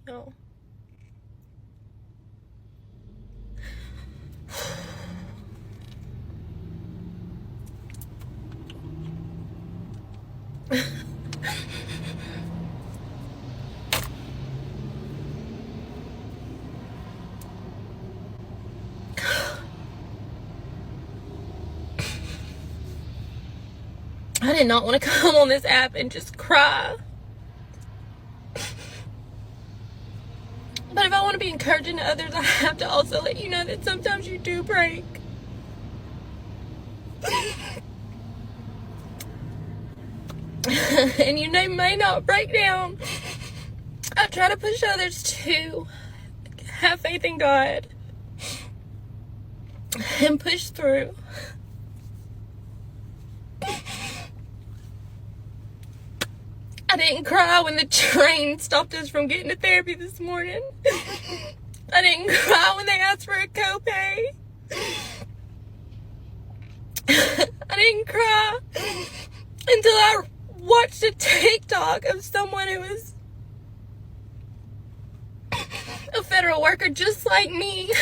No. I did not want to come on this app and just cry. But if I want to be encouraging to others, I have to also let you know that sometimes you do break. And you may not break down. I try to push others to have faith in God and push through. I didn't cry when the train stopped us from getting to therapy this morning. I didn't cry when they asked for a copay. I didn't cry until I watched a TikTok of someone who was a federal worker just like me.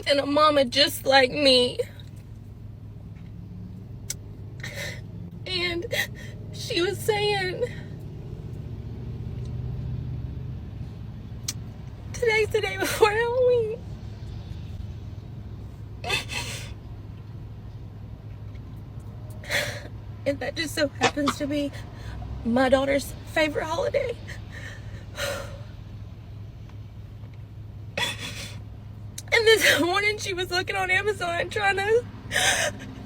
And a mama just like me. And she was saying, today's the day before Halloween. And that just so happens to be my daughter's favorite holiday. And this morning she was looking on Amazon trying to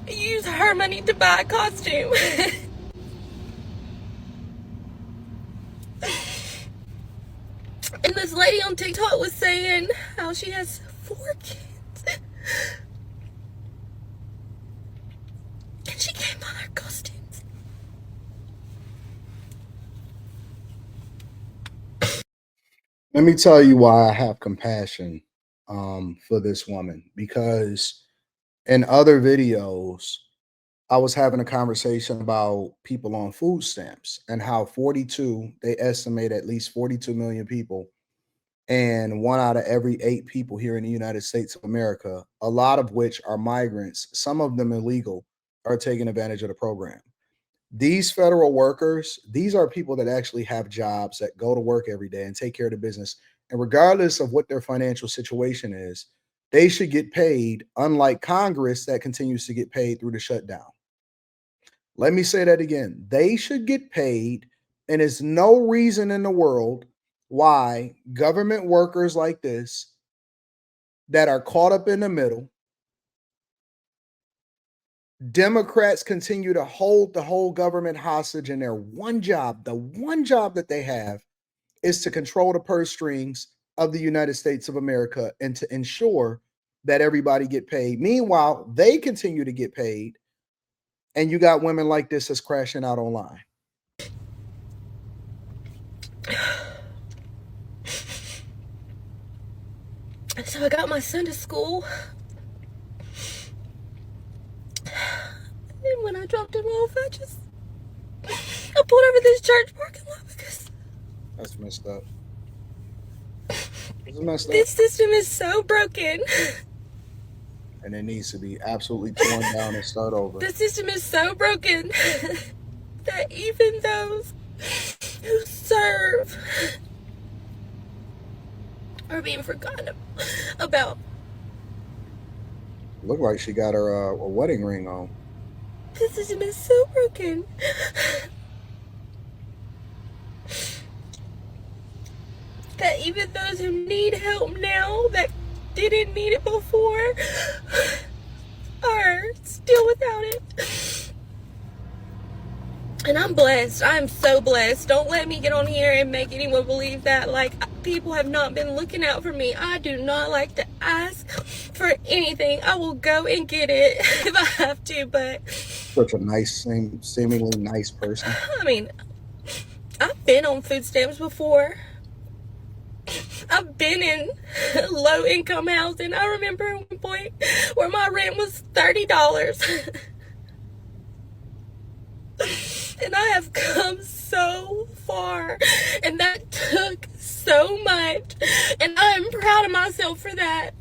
use her money to buy a costume. And this lady on TikTok was saying how she has 4 kids. And she can't buy their costumes. Let me tell you why I have compassion for this woman, because in other videos, I was having a conversation about people on food stamps and how they estimate at least 42 million people, and 1 out of every 8 people here in the United States of America, a lot of which are migrants, some of them illegal, are taking advantage of the program. These federal workers, these are people that actually have jobs, that go to work every day and take care of the business. And regardless of what their financial situation is, they should get paid, unlike Congress that continues to get paid through the shutdown. Let me say that again. They should get paid, and there's no reason in the world why government workers like this that are caught up in the middle, Democrats continue to hold the whole government hostage, and their one job, the one job that they have, is to control the purse strings of the United States of America and to ensure that everybody get paid. Meanwhile, they continue to get paid, and you got women like this that's crashing out online. So I got my son to school. And when I dropped him off, I pulled over this church parking lot because That's messed up. This is messed up. this system is so broken. And it needs to be absolutely torn down and start over. The system is so broken that even those who serve are being forgotten about. Look like she got her a wedding ring on. The system is so broken. That even those who need help now that didn't need it before are still without it. And I'm blessed. I'm so blessed. Don't let me get on here and make anyone believe that like people have not been looking out for me. I do not like to ask for anything. I will go and get it if I have to, but Such a nice, seemingly nice person. I mean, I've been on food stamps before. I've been in low income housing. I remember at one point where my rent was $30. And I have come so far, and that took so much, and I'm proud of myself for that.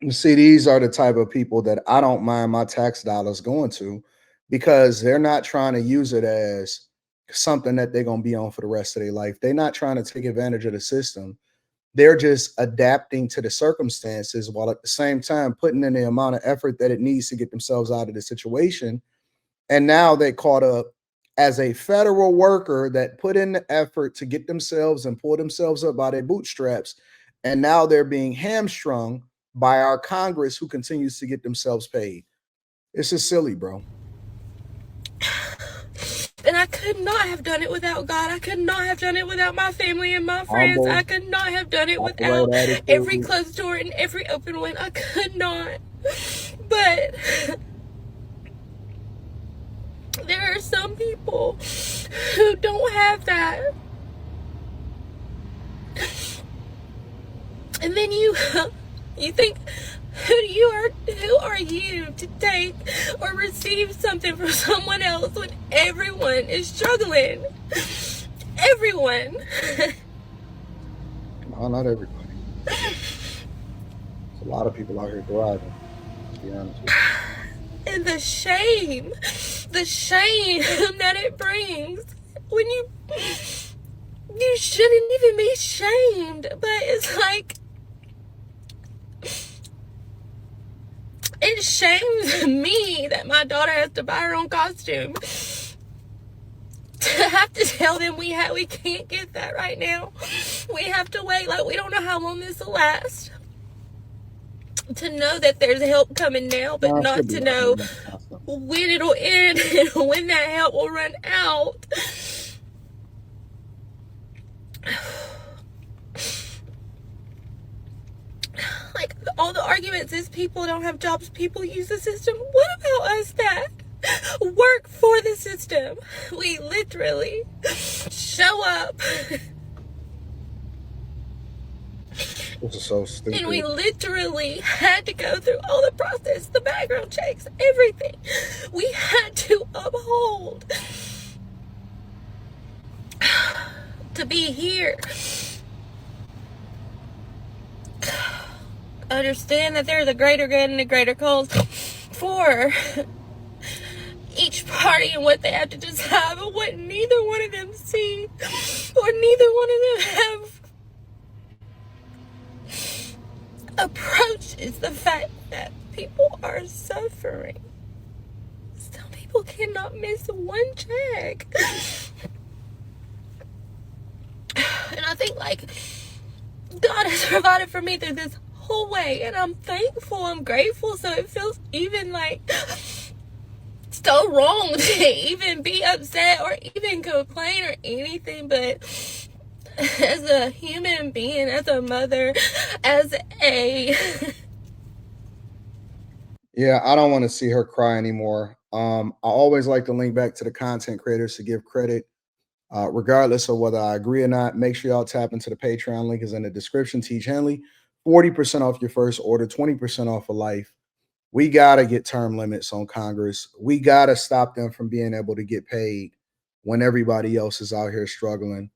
You see, these are the type of people that I don't mind my tax dollars going to, because they're not trying to use it as something that they're going to be on for the rest of their life. They're not trying to take advantage of the system. They're just adapting to the circumstances while at the same time putting in the amount of effort that it needs to get themselves out of the situation. And now they caught up as a federal worker that put in the effort to get themselves and pull themselves up by their bootstraps. And now they're being hamstrung by our Congress, who continues to get themselves paid. It's just silly, bro. And I could not have done it without God. I could not have done it without my family and my friends. I Humble, could not have done it got the without right every attitude. closed door and every open one. I could not. But there are some people who don't have that. And then you think, who are you to take or receive something from someone else when everyone is struggling? Everyone. No, not everybody. There's a lot of people out here thriving, to be honest with you. And the shame that it brings when you shouldn't even be shamed, but it's like, it shames me that my daughter has to buy her own costume. To have to tell them we can't get that right now. We have to wait. Like, we don't know how long this will last. To know that there's help coming now, but No, it not should be to like know that. when it'll end and when that help will run out. Like, all the arguments is people don't have jobs, people use the system. What about us that work for the system? We literally show up This is so stupid. and we literally had to go through all the process, the background checks, everything we had to uphold to be here. Understand that there's a greater good and a greater cause for each party and what they have to decide, but what neither one of them see or neither one of them have approached is the fact that people are suffering. Some people cannot miss one check. And I think, like, God has provided for me through this whole way, and I'm thankful, I'm grateful. So it feels even like so wrong to even be upset or even complain or anything. But as a human being, as a mother, as a Yeah, I don't want to see her cry anymore. I always like to link back to the content creators to give credit, regardless of whether I agree or not. Make sure y'all tap into the Patreon. Link is in the description. Teach Henley, 40% off your first order, 20% off for life. We got to get term limits on Congress. We got to stop them from being able to get paid when everybody else is out here struggling.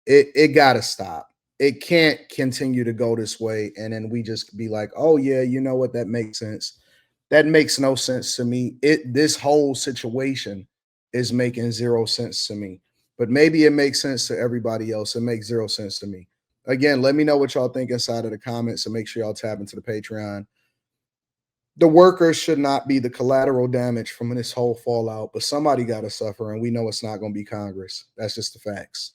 It got to stop. It can't continue to go this way. And then we just be like, oh, yeah, you know what? That makes sense. That makes no sense to me. This whole situation is making zero sense to me. But maybe it makes sense to everybody else. It makes zero sense to me. Again, let me know what y'all think inside of the comments, and make sure y'all tap into the Patreon. The workers should not be the collateral damage from this whole fallout, but somebody got to suffer, and we know it's not going to be Congress. That's just the facts.